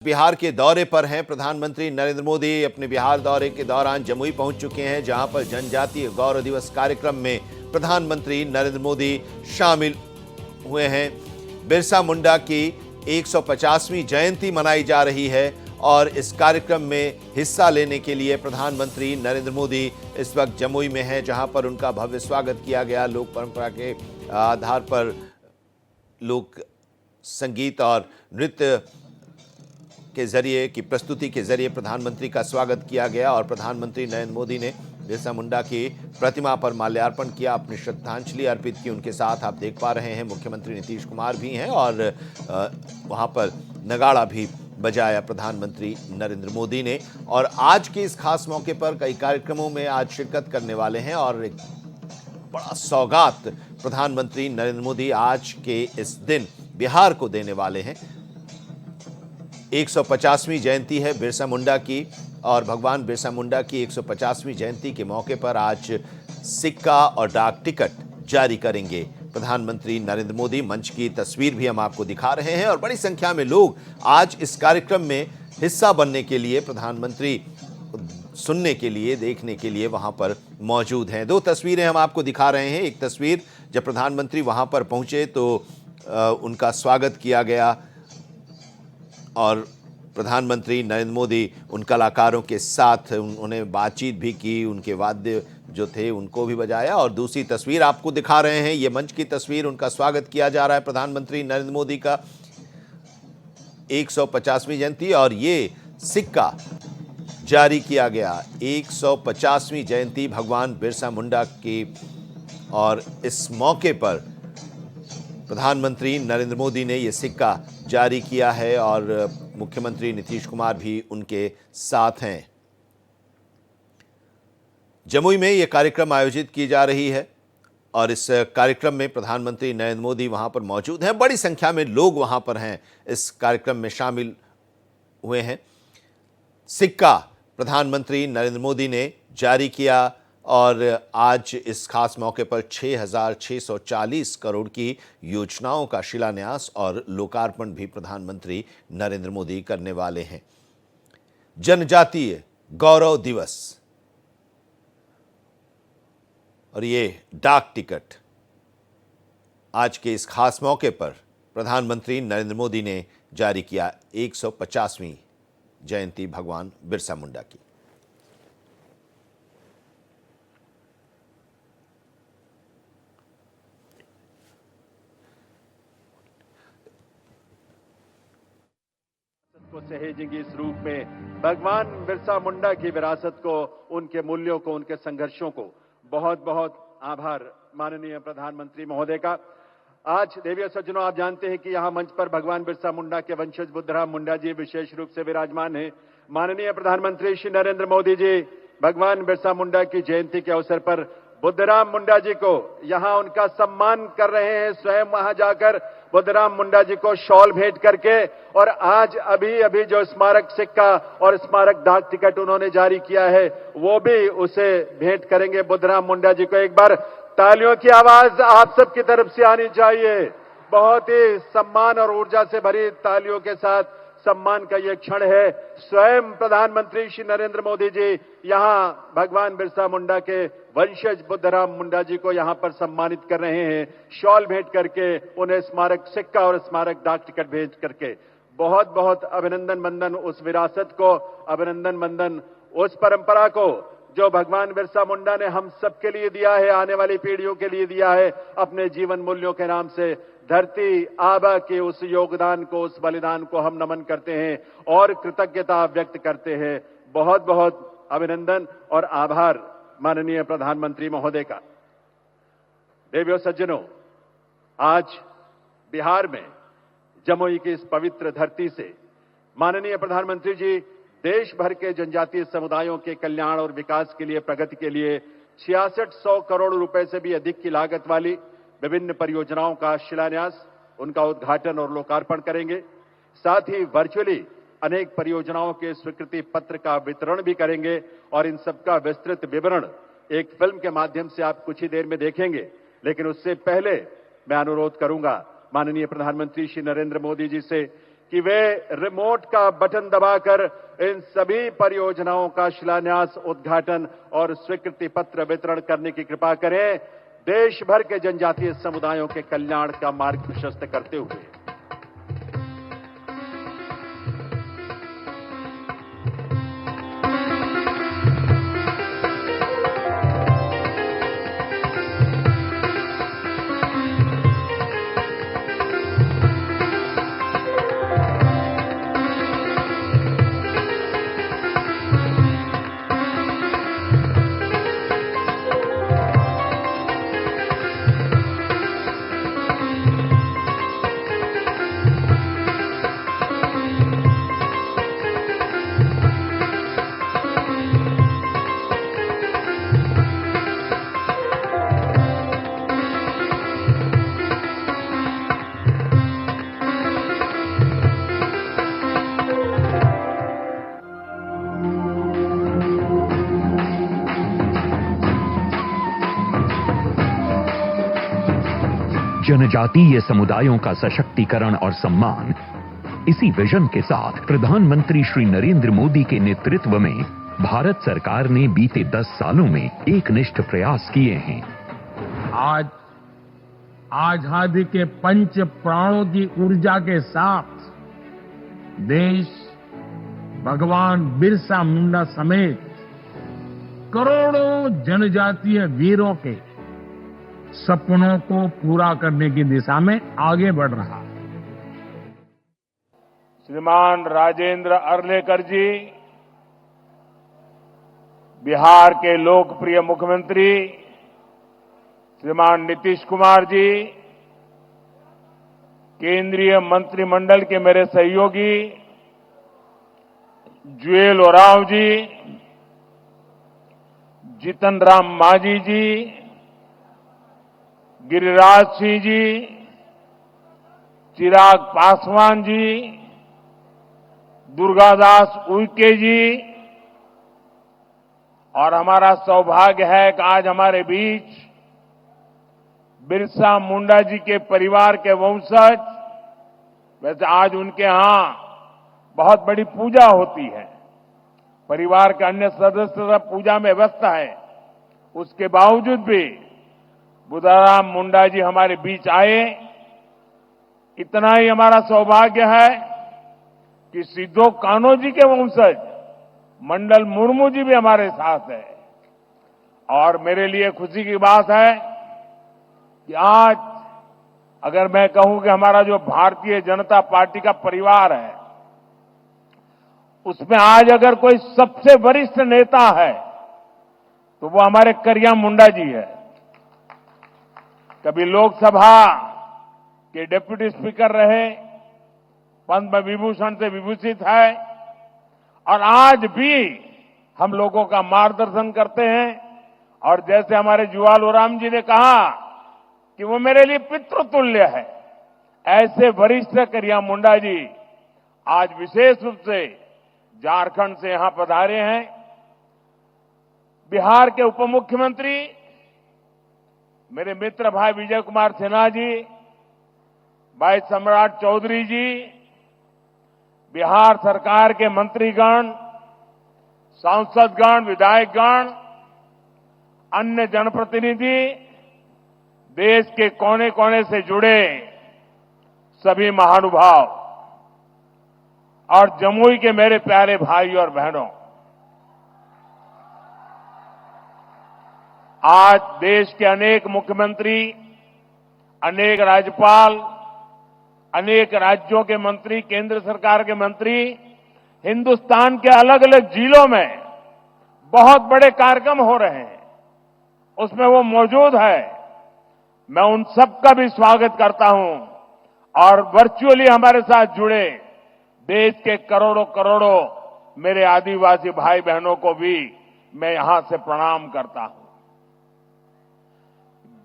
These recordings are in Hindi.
बिहार के दौरे पर हैं प्रधानमंत्री नरेंद्र मोदी। अपने बिहार दौरे के दौरान जमुई पहुंच चुके हैं, जहां पर जनजातीय गौरव दिवस कार्यक्रम में प्रधानमंत्री नरेंद्र मोदी शामिल हुए हैं। बिरसा मुंडा की 150वीं जयंती मनाई जा रही है और इस कार्यक्रम में हिस्सा लेने के लिए प्रधानमंत्री नरेंद्र मोदी इस वक्त जमुई में हैं, जहां पर उनका भव्य स्वागत किया गया। लोक परंपरा के आधार पर लोक संगीत और नृत्य के जरिए की प्रस्तुति के जरिए प्रधानमंत्री का स्वागत किया गया और प्रधानमंत्री नरेंद्र मोदी ने बिरसा मुंडा की प्रतिमा पर माल्यार्पण किया, अपनी श्रद्धांजलि अर्पित की। उनके साथ आप देख पा रहे हैं मुख्यमंत्री नीतीश कुमार भी हैं और वहां पर नगाड़ा भी बजाया प्रधानमंत्री नरेंद्र मोदी ने। और आज के इस खास मौके पर कई कार्यक्रमों में आज शिरकत करने वाले हैं और एक बड़ा सौगात प्रधानमंत्री नरेंद्र मोदी आज के इस दिन बिहार को देने वाले हैं। 150वीं जयंती है बिरसा मुंडा की और भगवान बिरसा मुंडा की 150वीं जयंती के मौके पर आज सिक्का और डाक टिकट जारी करेंगे प्रधानमंत्री नरेंद्र मोदी। मंच की तस्वीर भी हम आपको दिखा रहे हैं और बड़ी संख्या में लोग आज इस कार्यक्रम में हिस्सा बनने के लिए, प्रधानमंत्री सुनने के लिए, देखने के लिए वहां पर मौजूद हैं। दो तस्वीरें हम आपको दिखा रहे हैं। एक तस्वीर जब प्रधानमंत्री वहां पर पहुंचे तो उनका स्वागत किया गया और प्रधानमंत्री नरेंद्र मोदी उन कलाकारों के साथ उन्होंने बातचीत भी की, उनके वाद्य जो थे उनको भी बजाया। और दूसरी तस्वीर आपको दिखा रहे हैं, ये मंच की तस्वीर, उनका स्वागत किया जा रहा है प्रधानमंत्री नरेंद्र मोदी का 150वीं जयंती और ये सिक्का जारी किया गया 150वीं जयंती भगवान बिरसा मुंडा की। और इस मौके पर प्रधानमंत्री नरेंद्र मोदी ने यह सिक्का जारी किया है और मुख्यमंत्री नीतीश कुमार भी उनके साथ हैं। जमुई में यह कार्यक्रम आयोजित की जा रही है और इस कार्यक्रम में प्रधानमंत्री नरेंद्र मोदी वहां पर मौजूद हैं। बड़ी संख्या में लोग वहां पर हैं, इस कार्यक्रम में शामिल हुए हैं। सिक्का प्रधानमंत्री नरेंद्र मोदी ने जारी किया और आज इस खास मौके पर 6,640 करोड़ की योजनाओं का शिलान्यास और लोकार्पण भी प्रधानमंत्री नरेंद्र मोदी करने वाले हैं। जनजातीय गौरव दिवस और ये डाक टिकट आज के इस खास मौके पर प्रधानमंत्री नरेंद्र मोदी ने जारी किया 150वीं जयंती भगवान बिरसा मुंडा की। को सहेजेंगे इस रूप में भगवान बिरसा मुंडा की विरासत को, उनके मूल्यों को, उनके संघर्षों को। बहुत बहुत आभार माननीय प्रधानमंत्री महोदय का। आज देवी और सज्जनों, आप जानते हैं कि यहां मंच पर भगवान बिरसा मुंडा के वंशज बुद्धराम मुंडा जी विशेष रूप से विराजमान हैं। माननीय प्रधानमंत्री श्री नरेंद्र मोदी जी भगवान बिरसा मुंडा की जयंती के अवसर पर बुद्धराम मुंडा जी को यहां उनका सम्मान कर रहे हैं, स्वयं वहां जाकर बुद्धराम मुंडा जी को शॉल भेंट करके। और आज अभी जो स्मारक सिक्का और स्मारक डाक टिकट उन्होंने जारी किया है, वो भी उसे भेंट करेंगे बुद्धराम मुंडा जी को। एक बार तालियों की आवाज आप सबकी तरफ से आनी चाहिए। बहुत ही सम्मान और ऊर्जा से भरी तालियों के साथ सम्मान का यह क्षण है। स्वयं प्रधानमंत्री श्री नरेंद्र मोदी जी यहां भगवान बिरसा मुंडा के वंशज बुद्धराम मुंडा जी को यहां पर सम्मानित कर रहे हैं, शॉल भेंट करके, उन्हें स्मारक सिक्का और स्मारक डाक टिकट भेंट करके। बहुत बहुत अभिनंदन मंदन उस विरासत को, अभिनंदन मंदन उस परंपरा को जो भगवान बिरसा मुंडा ने हम सबके लिए दिया है, आने वाली पीढ़ियों के लिए दिया है अपने जीवन मूल्यों के नाम से। धरती आबा के उस योगदान को, उस बलिदान को हम नमन करते हैं और कृतज्ञता व्यक्त करते हैं। बहुत बहुत अभिनंदन और आभार माननीय प्रधानमंत्री महोदय का। देवियों सज्जनों, आज बिहार में जमुई की इस पवित्र धरती से माननीय प्रधानमंत्री जी देश भर के जनजातीय समुदायों के कल्याण और विकास के लिए, प्रगति के लिए 6600 करोड़ रुपए से भी अधिक की लागत वाली विभिन्न परियोजनाओं का शिलान्यास, उनका उद्घाटन और लोकार्पण करेंगे। साथ ही वर्चुअली अनेक परियोजनाओं के स्वीकृति पत्र का वितरण भी करेंगे और इन सबका विस्तृत विवरण एक फिल्म के माध्यम से आप कुछ ही देर में देखेंगे। लेकिन उससे पहले मैं अनुरोध करूंगा माननीय प्रधानमंत्री श्री नरेंद्र मोदी जी से कि वे रिमोट का बटन दबाकर इन सभी परियोजनाओं का शिलान्यास, उद्घाटन और स्वीकृति पत्र वितरण करने की कृपा करें, देश भर के जनजातीय समुदायों के कल्याण का मार्ग प्रशस्त करते हुए। जनजातीय समुदायों का सशक्तिकरण और सम्मान, इसी विजन के साथ प्रधानमंत्री श्री नरेंद्र मोदी के नेतृत्व में भारत सरकार ने बीते 10 सालों में एकनिष्ठ प्रयास किए हैं। आज आजादी के पंच प्राणों की ऊर्जा के साथ देश भगवान बिरसा मुंडा समेत करोड़ों जनजातीय वीरों के सपनों को पूरा करने की दिशा में आगे बढ़ रहा है। श्रीमान राजेंद्र अर्लेकर जी, बिहार के लोकप्रिय मुख्यमंत्री श्रीमान नीतीश कुमार जी, केंद्रीय मंत्रिमंडल के मेरे सहयोगी जुएल ओरांव जी, जीतन राम मांझी जी, गिरिराज सिंह जी, चिराग पासवान जी, दुर्गादास उइके जी, और हमारा सौभाग्य है कि आज हमारे बीच बिरसा मुंडा जी के परिवार के वंशज, वैसे आज उनके यहां बहुत बड़ी पूजा होती है, परिवार के अन्य सदस्य सब पूजा में व्यस्त है, उसके बावजूद भी बुधाराम मुंडा जी हमारे बीच आए। इतना ही हमारा सौभाग्य है कि सिद्धो कान्हो जी के वंशज मंडल मुर्मू जी भी हमारे साथ है। और मेरे लिए खुशी की बात है कि आज अगर मैं कहूं कि हमारा जो भारतीय जनता पार्टी का परिवार है, उसमें आज अगर कोई सबसे वरिष्ठ नेता है तो वो हमारे करिया मुंडा जी है। कभी लोकसभा के डिप्टी स्पीकर रहे, पद्म विभूषण से विभूषित है, और आज भी हम लोगों का मार्गदर्शन करते हैं। और जैसे हमारे जुआल ओराम जी ने कहा कि वो मेरे लिए पितृतुल्य है, ऐसे वरिष्ठ करिया मुंडा जी आज विशेष रूप से झारखंड से यहां पधारे हैं। बिहार के उप मुख्यमंत्री मेरे मित्र भाई विजय कुमार सिन्हा जी, भाई सम्राट चौधरी जी, बिहार सरकार के मंत्रीगण, सांसदगण, विधायकगण, अन्य जनप्रतिनिधि, देश के कोने कोने से जुड़े सभी महानुभाव और जमुई के मेरे प्यारे भाई और बहनों, आज देश के अनेक मुख्यमंत्री, अनेक राज्यपाल, अनेक राज्यों के मंत्री, केंद्र सरकार के मंत्री हिंदुस्तान के अलग अलग जिलों में बहुत बड़े कार्यक्रम हो रहे हैं, उसमें वो मौजूद है। मैं उन सबका भी स्वागत करता हूं और वर्चुअली हमारे साथ जुड़े देश के करोड़ों करोड़ों मेरे आदिवासी भाई बहनों को भी मैं यहां से प्रणाम करता हूं।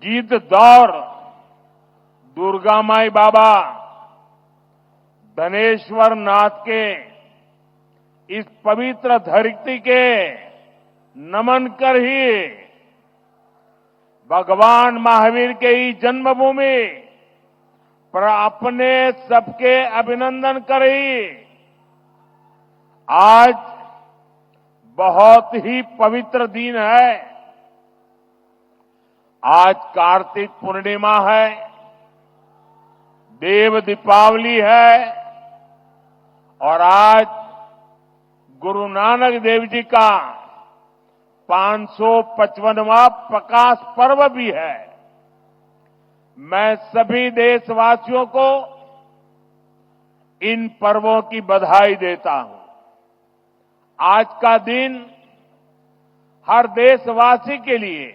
गीत दौर दुर्गा माई बाबा धनेश्वर नाथ के इस पवित्र धरती के नमन कर ही भगवान महावीर के ही जन्मभूमि पर अपने सबके अभिनंदन करी। आज बहुत ही पवित्र दिन है। आज कार्तिक पूर्णिमा है, देव दीपावली है और आज गुरु नानक देव जी का 555वां प्रकाश पर्व भी है। मैं सभी देशवासियों को इन पर्वों की बधाई देता हूं। आज का दिन हर देशवासी के लिए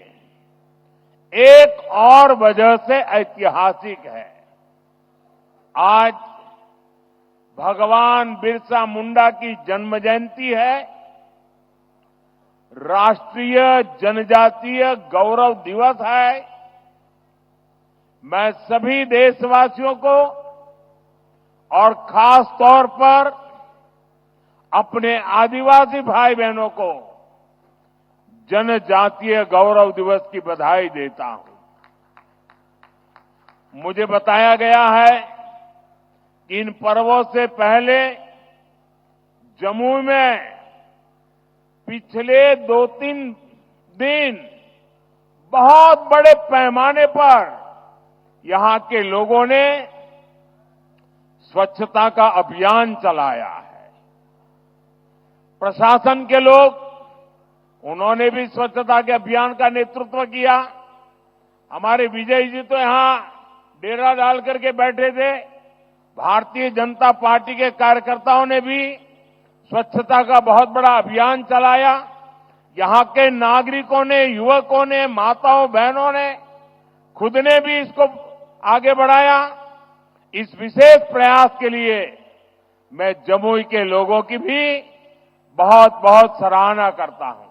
एक और वजह से ऐतिहासिक है। आज भगवान बिरसा मुंडा की जन्म जयंती है। राष्ट्रीय जनजातीय गौरव दिवस है। मैं सभी देशवासियों को और खास तौर पर अपने आदिवासी भाई बहनों को जनजातीय गौरव दिवस की बधाई देता हूं। मुझे बताया गया है कि इन पर्वों से पहले जम्मू में पिछले 2-3 दिन बहुत बड़े पैमाने पर यहां के लोगों ने स्वच्छता का अभियान चलाया है। प्रशासन के लोग, उन्होंने भी स्वच्छता के अभियान का नेतृत्व किया। हमारे विजय जी तो यहां डेरा डाल करके बैठे थे। भारतीय जनता पार्टी के कार्यकर्ताओं ने भी स्वच्छता का बहुत बड़ा अभियान चलाया। यहां के नागरिकों ने, युवकों ने, माताओं बहनों ने खुद ने भी इसको आगे बढ़ाया। इस विशेष प्रयास के लिए मैं जमुई के लोगों की भी बहुत बहुत सराहना करता हूं।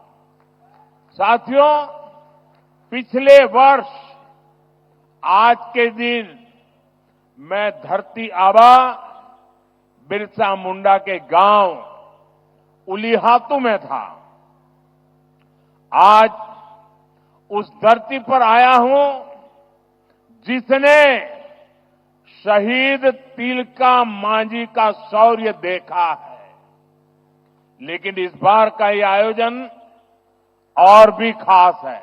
साथियों, पिछले वर्ष आज के दिन मैं धरती आबा बिरसा मुंडा के गांव उलीहातू में था। आज उस धरती पर आया हूं जिसने शहीद तिलका मांझी का शौर्य देखा है। लेकिन इस बार का ये आयोजन और भी खास है।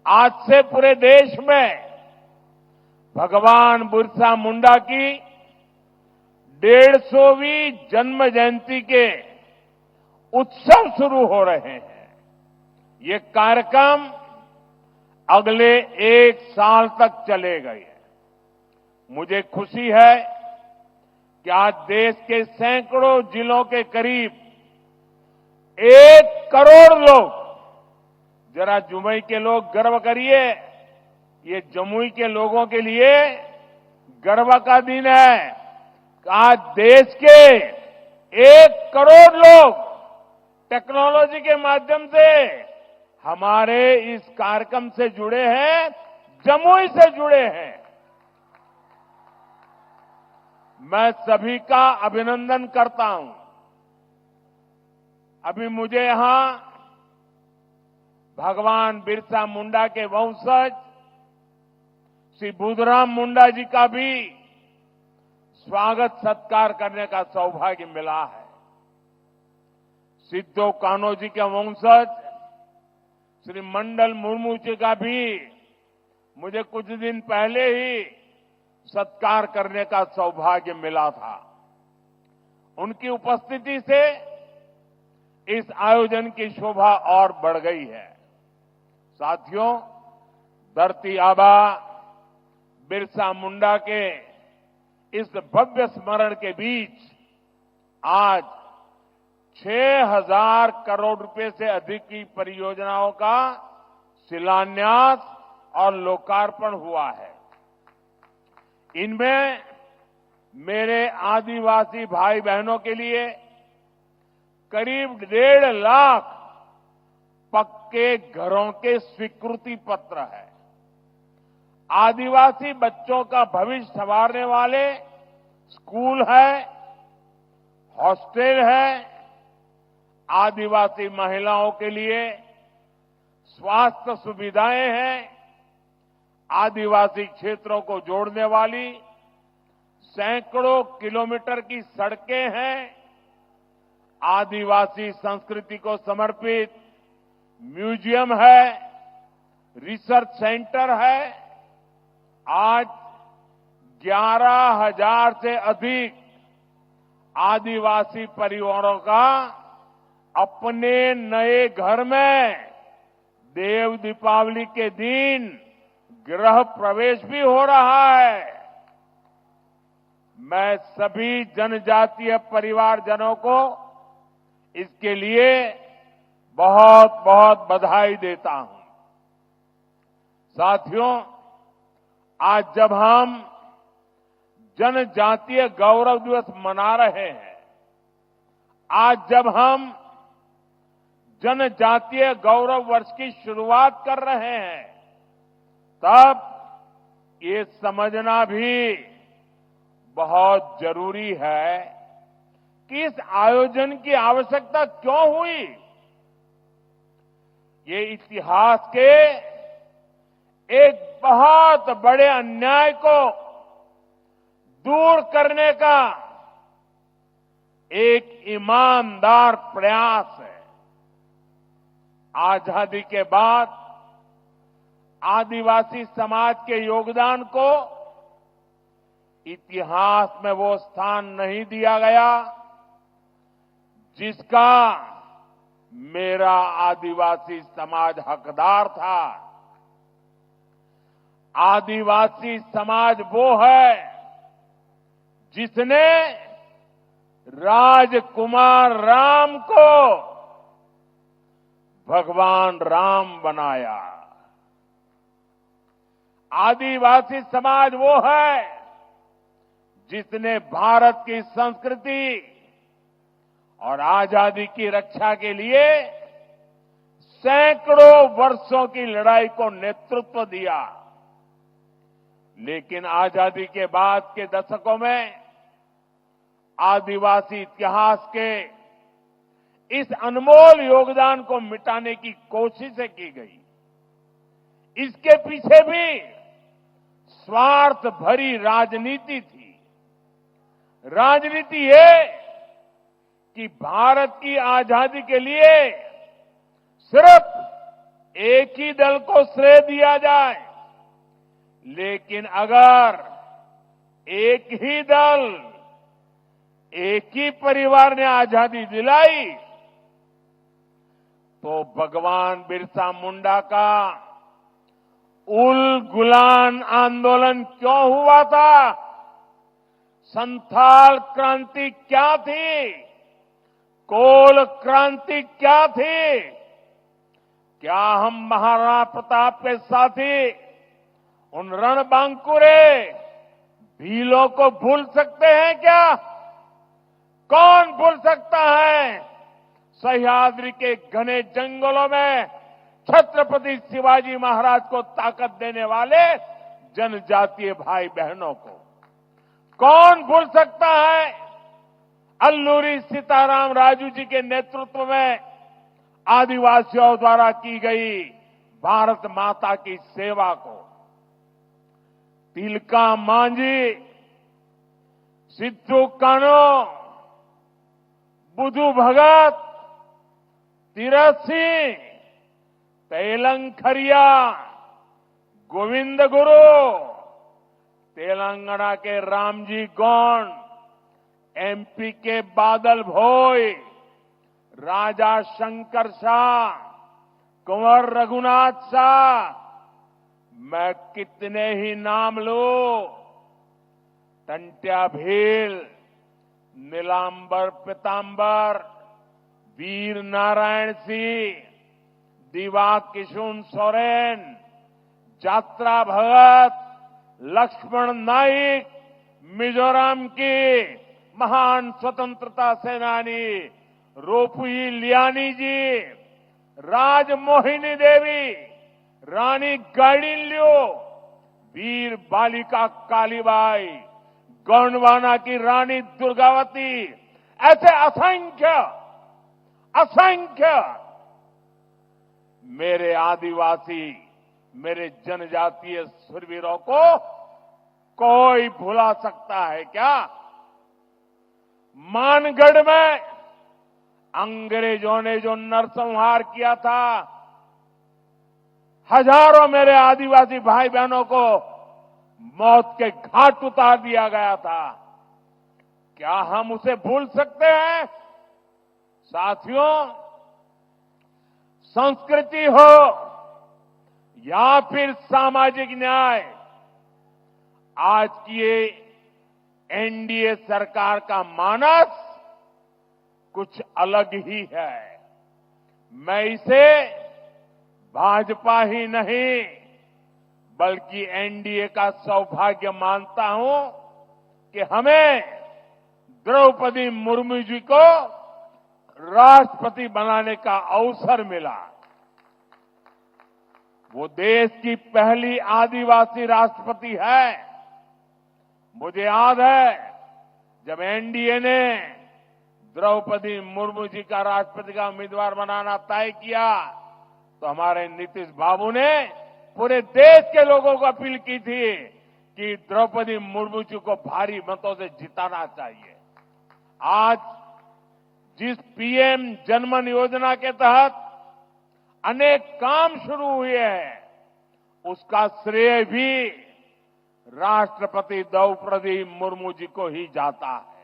आज से पूरे देश में भगवान बिरसा मुंडा की 150वीं जन्म जयंती के उत्सव शुरू हो रहे हैं। ये कार्यक्रम अगले 1 साल तक चलेगा। मुझे खुशी है कि आज देश के सैकड़ों जिलों के करीब 1 करोड़ लोग, जरा जमुई के लोग गर्व करिए, ये जमुई के लोगों के लिए गर्व का दिन है। आज देश के 1 करोड़ लोग टेक्नोलॉजी के माध्यम से हमारे इस कार्यक्रम से जुड़े हैं, जमुई से जुड़े हैं। मैं सभी का अभिनंदन करता हूं। अभी मुझे यहां भगवान बिरसा मुंडा के वंशज श्री बुधराम मुंडा जी का भी स्वागत सत्कार करने का सौभाग्य मिला है। सिद्धो कान्हो जी के वंशज श्री मंडल मुर्मू जी का भी मुझे कुछ दिन पहले ही सत्कार करने का सौभाग्य मिला था। उनकी उपस्थिति से इस आयोजन की शोभा और बढ़ गई है। साथियों, धरती आबा बिरसा मुंडा के इस भव्य स्मरण के बीच आज 6,000 करोड़ रुपए से अधिक की परियोजनाओं का शिलान्यास और लोकार्पण हुआ है। इनमें मेरे आदिवासी भाई बहनों के लिए करीब 1.5 लाख पक्के घरों के स्वीकृति पत्र है। आदिवासी बच्चों का भविष्य संवारने वाले स्कूल है, हॉस्टल है, आदिवासी महिलाओं के लिए स्वास्थ्य सुविधाएं हैं, आदिवासी क्षेत्रों को जोड़ने वाली सैकड़ों किलोमीटर की सड़कें हैं, आदिवासी संस्कृति को समर्पित म्यूजियम है, रिसर्च सेंटर है। आज 11,000 से अधिक आदिवासी परिवारों का अपने नए घर में देव दीपावली के दिन गृह प्रवेश भी हो रहा है। मैं सभी जनजातीय परिवारजनों को इसके लिए बहुत बहुत बधाई देता हूं। साथियों, आज जब हम जनजातीय गौरव दिवस मना रहे हैं, आज जब हम जनजातीय गौरव वर्ष की शुरुआत कर रहे हैं, तब ये समझना भी बहुत जरूरी है कि इस आयोजन की आवश्यकता क्यों हुई। ये इतिहास के एक बहुत बड़े अन्याय को दूर करने का एक ईमानदार प्रयास है। आजादी के बाद आदिवासी समाज के योगदान को इतिहास में वो स्थान नहीं दिया गया जिसका मेरा आदिवासी समाज हकदार था। आदिवासी समाज वो है जिसने राजकुमार राम को भगवान राम बनाया। आदिवासी समाज वो है जिसने भारत की संस्कृति और आजादी की रक्षा के लिए सैकड़ों वर्षों की लड़ाई को नेतृत्व दिया। लेकिन आजादी के बाद के दशकों में आदिवासी इतिहास के इस अनमोल योगदान को मिटाने की कोशिशें की गई। इसके पीछे भी स्वार्थ भरी राजनीति थी। राजनीति ये कि भारत की आजादी के लिए सिर्फ एक ही दल को श्रेय दिया जाए, लेकिन अगर एक ही दल, एक ही परिवार ने आजादी दिलाई तो भगवान बिरसा मुंडा का उल गुलान आंदोलन क्यों हुआ था? संथाल क्रांति क्या थी? कोल क्रांति क्या थी? क्या हम महाराणा प्रताप के साथी उन रणबांकुरे भीलों को भूल सकते हैं क्या? कौन भूल सकता है सह्याद्री के घने जंगलों में छत्रपति शिवाजी महाराज को ताकत देने वाले जनजातीय भाई बहनों को? कौन भूल सकता है अल्लूरी सीताराम राजू जी के नेतृत्व में आदिवासियों द्वारा की गई भारत माता की सेवा को? तिलका मांझी, सिद्धू कान्हो, बुधू भगत, तीरथ सिंह, तेलंखरिया, गोविंद गुरु, तेलंगाना के रामजी गौंड, एमपी के बादल भोई, राजा शंकर शाह, कुंवर रघुनाथ शाह, मैं कितने ही नाम लूं। टंट्या भील, नीलांबर पीतांबर, वीर नारायण सिंह, दिवा किशुन सोरेन, जात्रा भगत, लक्ष्मण नाइक, मिजोरम की महान स्वतंत्रता सेनानी रोपुई लियानी जी, राजमोहिनी देवी, रानी गाइडिनल्यू, वीर बालिका कालीबाई, गोंडवाना की रानी दुर्गावती, ऐसे असंख्य असंख्य मेरे आदिवासी मेरे जनजातीय शूरवीरों को कोई भुला सकता है क्या? मानगढ़ में अंग्रेजों ने जो नरसंहार किया था, हजारों मेरे आदिवासी भाई बहनों को मौत के घाट उतार दिया गया था, क्या हम उसे भूल सकते हैं? साथियों, संस्कृति हो या फिर सामाजिक न्याय, आज की ये एनडीए सरकार का मानस कुछ अलग ही है। मैं इसे भाजपा ही नहीं बल्कि एनडीए का सौभाग्य मानता हूं कि हमें द्रौपदी मुर्मू जी को राष्ट्रपति बनाने का अवसर मिला। वो देश की पहली आदिवासी राष्ट्रपति है। मुझे याद है जब एनडीए ने द्रौपदी मुर्मू जी का राष्ट्रपति का उम्मीदवार बनाना तय किया तो हमारे नीतीश बाबू ने पूरे देश के लोगों को अपील की थी कि द्रौपदी मुर्मू जी को भारी मतों से जिताना चाहिए। आज जिस पीएम जनमन योजना के तहत अनेक काम शुरू हुए हैं, उसका श्रेय भी राष्ट्रपति द्रौपदी मुर्मू जी को ही जाता है।